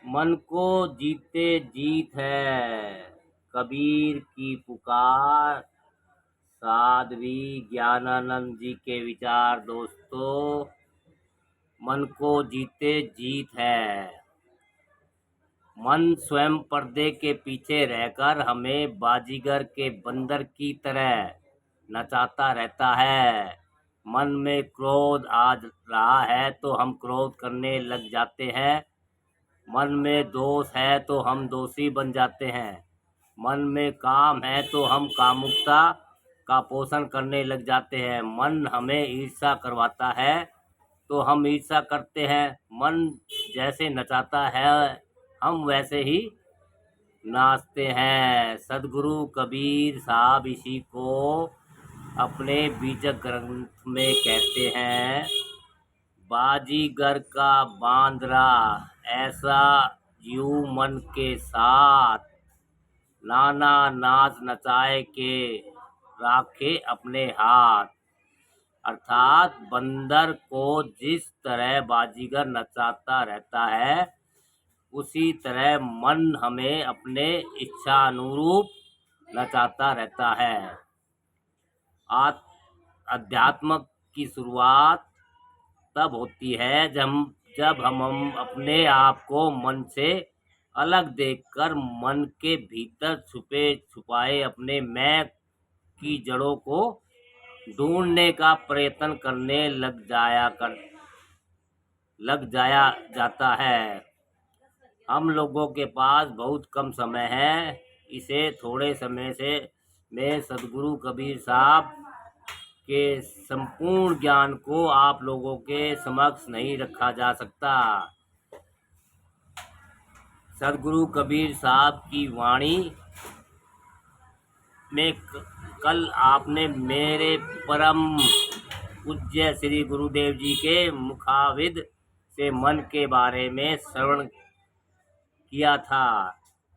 मन को जीते जीत है, कबीर की पुकार। साध्वी ज्ञानानंद जी के विचार। दोस्तों, मन को जीते जीत है। मन स्वयं पर्दे के पीछे रहकर हमें बाजीगर के बंदर की तरह नचाता रहता है। मन में क्रोध आ रहा है तो हम क्रोध करने लग जाते हैं। मन में दोष है तो हम दोषी बन जाते हैं। मन में काम है तो हम कामुकता का पोषण करने लग जाते हैं। मन हमें ईर्ष्या करवाता है तो हम ईर्ष्या करते हैं। मन जैसे नचाता है हम वैसे ही नाचते हैं। सदगुरु कबीर साहब इसी को अपने बीजक ग्रंथ में कहते हैं, बाजीगर का बांदरा ऐसा जीव मन के साथ, नाना नाच नचाए के राखे अपने हाथ। अर्थात बंदर को जिस तरह बाजीगर नचाता रहता है उसी तरह मन हमें अपने इच्छा अनुरूप नचाता रहता है। अध्यात्म की शुरुआत तब होती है जब हम अपने आप को मन से अलग देखकर मन के भीतर छुपे छुपाए अपने मैं की जड़ों को ढूंढने का प्रयत्न करने लग जाया जाता है। हम लोगों के पास बहुत कम समय है। इसे थोड़े समय से में सदगुरु कबीर साहब के संपूर्ण ज्ञान को आप लोगों के समक्ष नहीं रखा जा सकता। सदगुरु कबीर साहब की वाणी में कल आपने मेरे परम पूज्य श्री गुरुदेव जी के मुखाविद से मन के बारे में श्रवण किया था।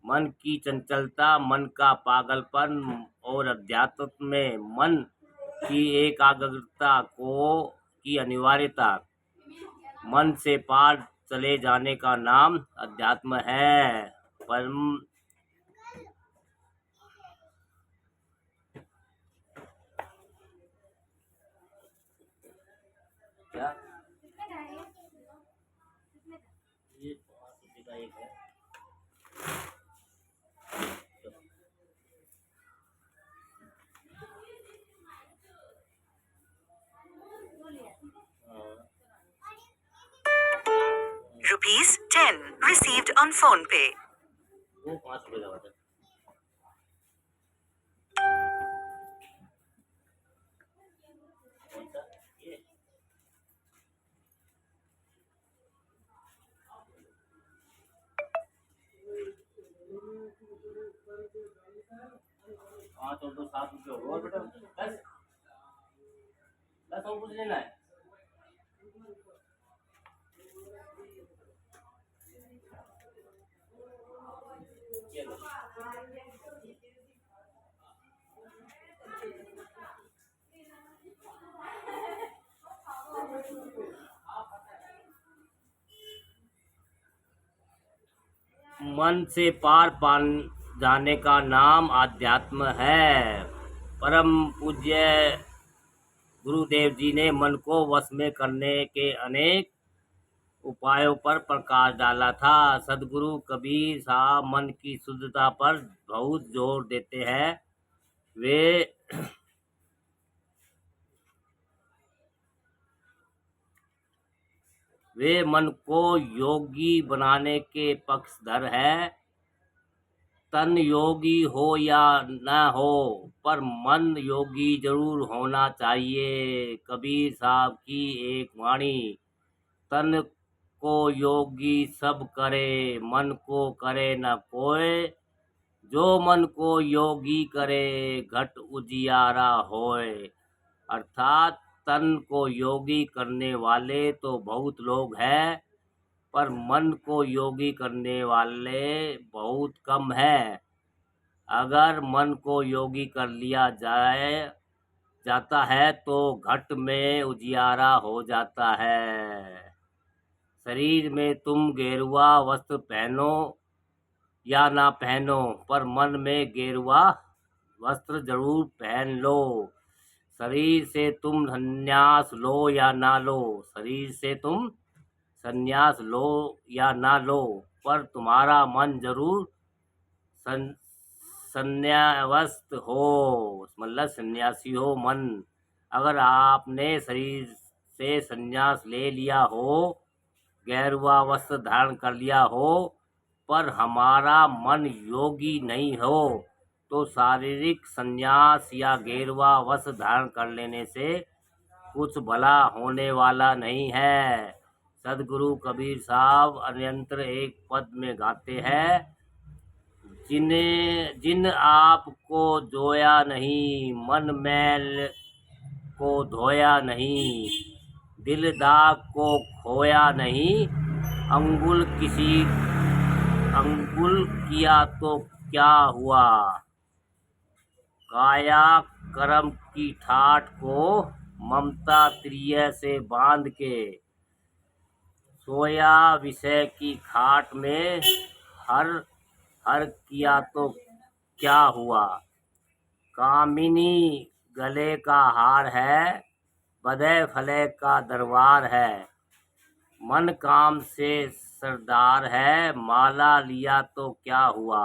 मन की चंचलता, मन का पागलपन और अध्यात्म में मन की एकाग्रता की अनिवार्यता, मन से पार चले जाने का नाम अध्यात्म है। परम क्या ये का एक है। ₹10 received on PhonePe. वो 5 रुपए का बता। कौन सा? ये हाँ तो 7 रुपये और बेटा 10 और कुछ लेना है। ये लो। मन से पार जाने का नाम आध्यात्म है। परम पूज्य गुरुदेव जी ने मन को वश में करने के अनेक उपायों पर प्रकाश डाला था। सदगुरु कबीर साहब मन की शुद्धता पर बहुत जोर देते हैं। वे मन को योगी बनाने के पक्षधर है। तन योगी हो या न हो पर मन योगी जरूर होना चाहिए। कबीर साहब की एक वाणी, तन को योगी सब करे, मन को करे न कोय। जो मन को योगी करे, घट उजियारा होय। अर्थात तन को योगी करने वाले तो बहुत लोग हैं, पर मन को योगी करने वाले बहुत कम हैं। अगर मन को योगी कर लिया जाता है तो घट में उजियारा हो जाता है। शरीर में तुम गेरुआ वस्त्र पहनो या ना पहनो, पर मन में गेरुआ वस्त्र जरूर पहन लो। शरीर से तुम संन्यास लो या ना लो, शरीर से तुम संन्यास लो या ना लो, पर तुम्हारा मन जरूर संन्यास्त हो, मतलब सन्यासी हो मन। अगर आपने शरीर से संन्यास ले लिया हो, गेरुआ वस्त्र धारण कर लिया हो, पर हमारा मन योगी नहीं हो, तो शारीरिक संन्यास या गेरुआ वस्त्र धारण कर लेने से कुछ भला होने वाला नहीं है। सदगुरु कबीर साहब अन्यंत्र एक पद में गाते हैं, जिन आपको जोया नहीं, मन मैल को धोया नहीं, दिल दाग को खोया नहीं, अंगुल किया तो क्या हुआ, काया कर्म की ठाठ को ममता त्रिय से बांध के, सोया विषय की खाट में हर हर किया तो क्या हुआ, कामिनी गले का हार है, बधे फले का दरबार है, मन काम से सरदार है, माला लिया तो क्या हुआ,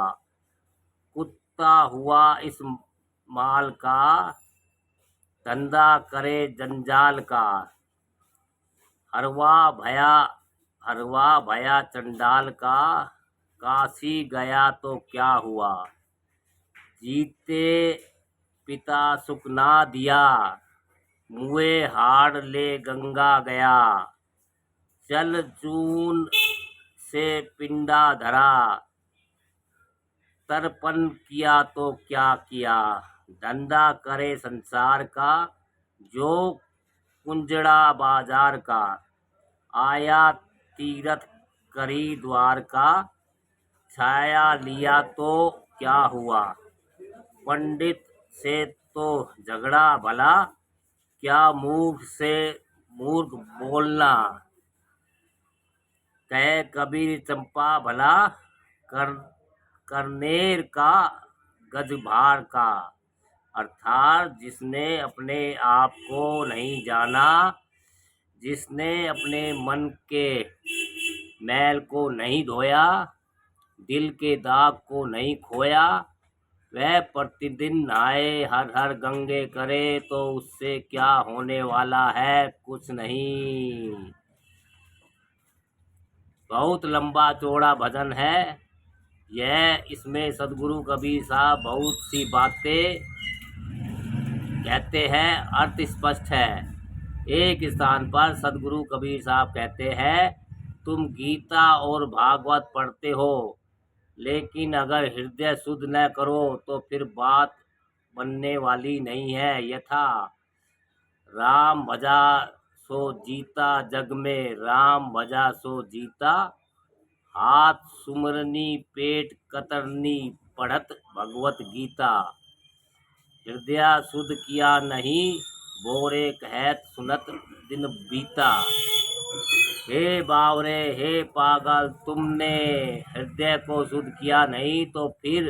कुत्ता हुआ इस माल का, धंधा करे जंजाल का, हरवा भया चंडाल का, काशी गया तो क्या हुआ, जीते पिता सुख ना दिया, मुए हाड़ ले गंगा गया, चल चून से पिंडा धरा, तर्पण किया तो क्या किया, धंधा करे संसार का, जो कुंजड़ा बाजार का, आया तीरथ करी द्वार का, छाया लिया तो क्या हुआ, पंडित से तो झगड़ा भला, क्या मूर्ख बोलना, कहे कबीर चंपा भला, करनेर का गजभार का। अर्थात जिसने अपने आप को नहीं जाना, जिसने अपने मन के मैल को नहीं धोया, दिल के दाग को नहीं खोया, वह प्रतिदिन नहाए हर हर गंगे करे, तो उससे क्या होने वाला है, कुछ नहीं। बहुत लंबा चौड़ा भजन है यह, इसमें सदगुरु कबीर साहब बहुत सी बातें कहते हैं, अर्थ स्पष्ट है। एक स्थान पर सदगुरु कबीर साहब कहते हैं, तुम गीता और भागवत पढ़ते हो, लेकिन अगर हृदय शुद्ध न करो तो फिर बात बनने वाली नहीं है। यथा राम भजा सो जीता जग में, राम भजा सो जीता, हाथ सुमरनी पेट कतरनी, पढ़त भगवत गीता, हृदय शुद्ध किया नहीं, बोरे कहत सुनत दिन बीता। हे बावरे, हे पागल, तुमने हृदय को शुद्ध किया नहीं तो फिर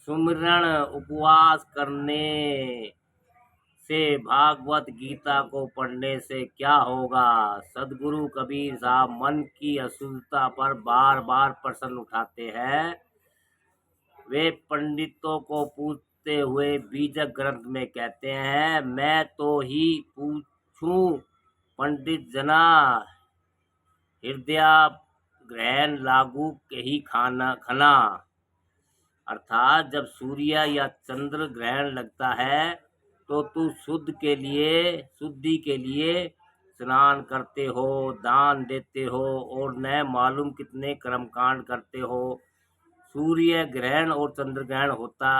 सुमिरन उपवास करने से, भागवत गीता को पढ़ने से क्या होगा। सदगुरु कबीर साहब मन की अशुद्धता पर बार बार प्रश्न उठाते हैं। वे पंडितों को पूछते हुए बीजक ग्रंथ में कहते हैं, मैं तो ही पूछूं पंडित जना, हृदय ग्रहण लागू ही खना। अर्थात जब सूर्य या चंद्र ग्रहण लगता है तो तू शुद्धि के लिए स्नान करते हो, दान देते हो और न मालूम कितने कर्मकांड करते हो। सूर्य ग्रहण और चंद्र ग्रहण होता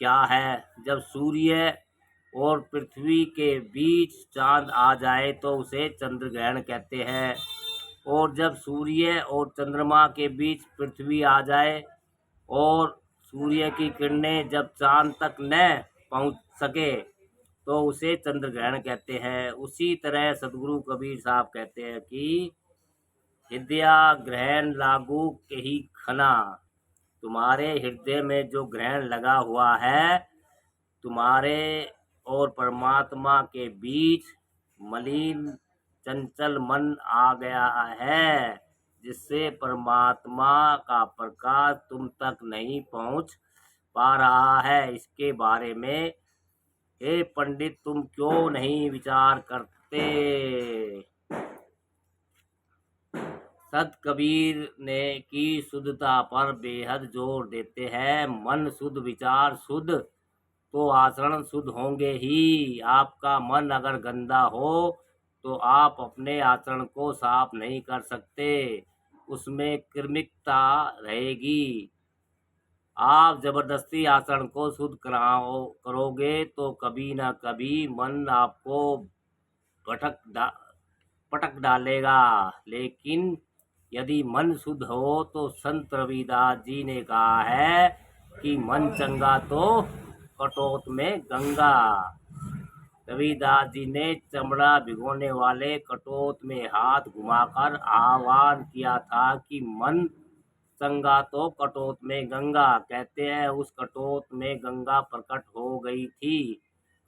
क्या है, जब सूर्य और पृथ्वी के बीच चांद आ जाए तो उसे चंद्र ग्रहण कहते हैं, और जब सूर्य और चंद्रमा के बीच पृथ्वी आ जाए और सूर्य की किरणें जब चांद तक न पहुंच सके तो उसे चंद्र ग्रहण कहते हैं। उसी तरह सदगुरु कबीर साहब कहते हैं कि हृदय ग्रहण लागू कही खना। तुम्हारे हृदय में जो ग्रहण लगा हुआ है, तुम्हारे और परमात्मा के बीच मलिन चंचल मन आ गया है, जिससे परमात्मा का प्रकाश तुम तक नहीं पहुंच पा रहा है। इसके बारे में हे पंडित तुम क्यों नहीं विचार करते? संत कबीर ने की शुद्धता पर बेहद जोर देते हैं। मन शुद्ध, विचार शुद्ध, तो आचरण शुद्ध होंगे ही। आपका मन अगर गंदा हो तो आप अपने आचरण को साफ नहीं कर सकते, उसमें कृमिकता रहेगी। आप जबरदस्ती आचरण को शुद्ध करोगे तो कभी ना कभी मन आपको पटक डालेगा। लेकिन यदि मन शुद्ध हो तो संत रविदास जी ने कहा है कि मन चंगा तो कटोत में गंगा। रविदास जी ने चमड़ा भिगोने वाले कटोत में हाथ घुमाकर आह्वान किया था कि मन चंगा तो कटोत में गंगा। कहते हैं उस कटोत में गंगा प्रकट हो गई थी।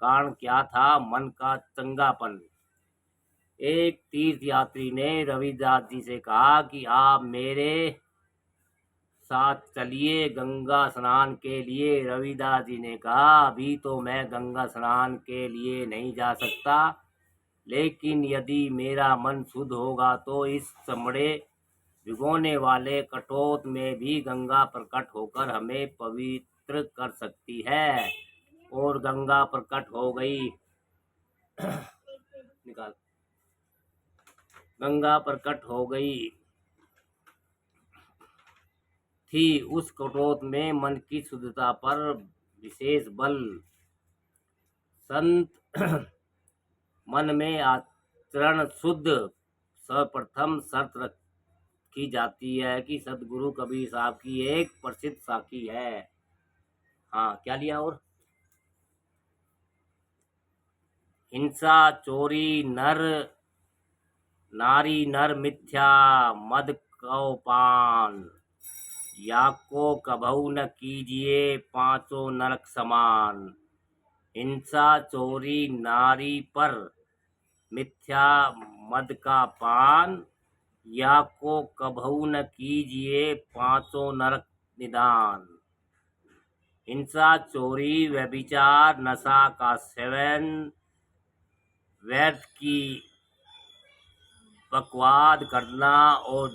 कारण क्या था? मन का चंगापन। एक तीर्थ यात्री ने रविदास जी से कहा कि आप मेरे साथ चलिए गंगा स्नान के लिए। रविदास जी ने कहा अभी तो मैं गंगा स्नान के लिए नहीं जा सकता, लेकिन यदि मेरा मन शुद्ध होगा तो इस चमड़े भिगोने वाले कटोत में भी गंगा प्रकट होकर हमें पवित्र कर सकती है। और गंगा प्रकट हो गई। निकाल। गंगा प्रकट हो गई थी। उस कटोत में मन की शुद्धता पर विशेष बल। संत मन में आचरण शुद्ध सर्वप्रथम शर्त रखी जाती है कि सदगुरु कबीर साहब की एक प्रसिद्ध साखी है। हाँ, क्या लिया? और हिंसा, चोरी, नारी नर मिथ्या, मद कौ पान, याको कभऊ न कीजिए पांचों नरक समान। हिंसा, चोरी, नारी पर मिथ्या, मद का पान, याको कभऊ न कीजिए पांचों नरक निदान। हिंसा, चोरी, व्यभिचार, नशा का सेवन, व्यर्थ की बकवाद करना और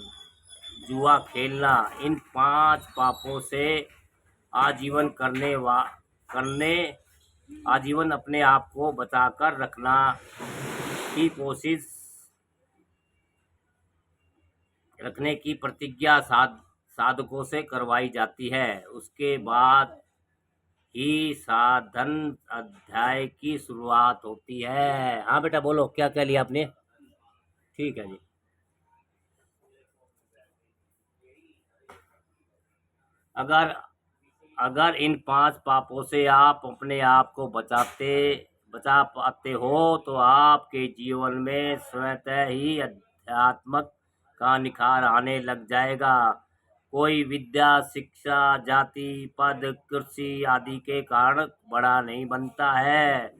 जुआ खेलना, इन 5 पापों से आजीवन आजीवन अपने आप को बचाकर रखना की कोशिश रखने की प्रतिज्ञा साधकों से करवाई जाती है। उसके बाद ही साधन अध्याय की शुरुआत होती है। हाँ बेटा बोलो, क्या क्या लिया आपने? ठीक है जी। अगर इन 5 पापों से आप अपने आप को बचा पाते हो तो आपके जीवन में स्वतः ही अध्यात्म का निखार आने लग जाएगा। कोई विद्या, शिक्षा, जाति, पद, कुर्सी आदि के कारण बड़ा नहीं बनता है।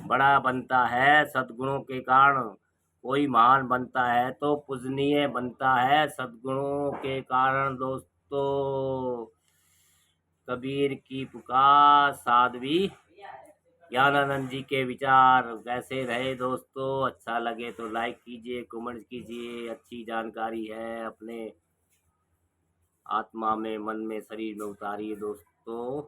बड़ा बनता है सद्गुणों के कारण। कोई महान बनता है तो पूजनीय बनता है सद्गुणों के कारण। दोस्तों, कबीर की पुकार, साध्वी ज्ञानानंद जी के विचार कैसे रहे दोस्तों? अच्छा लगे तो लाइक कीजिए, कमेंट कीजिए। अच्छी जानकारी है, अपने आत्मा में, मन में, शरीर में उतारिए दोस्तों।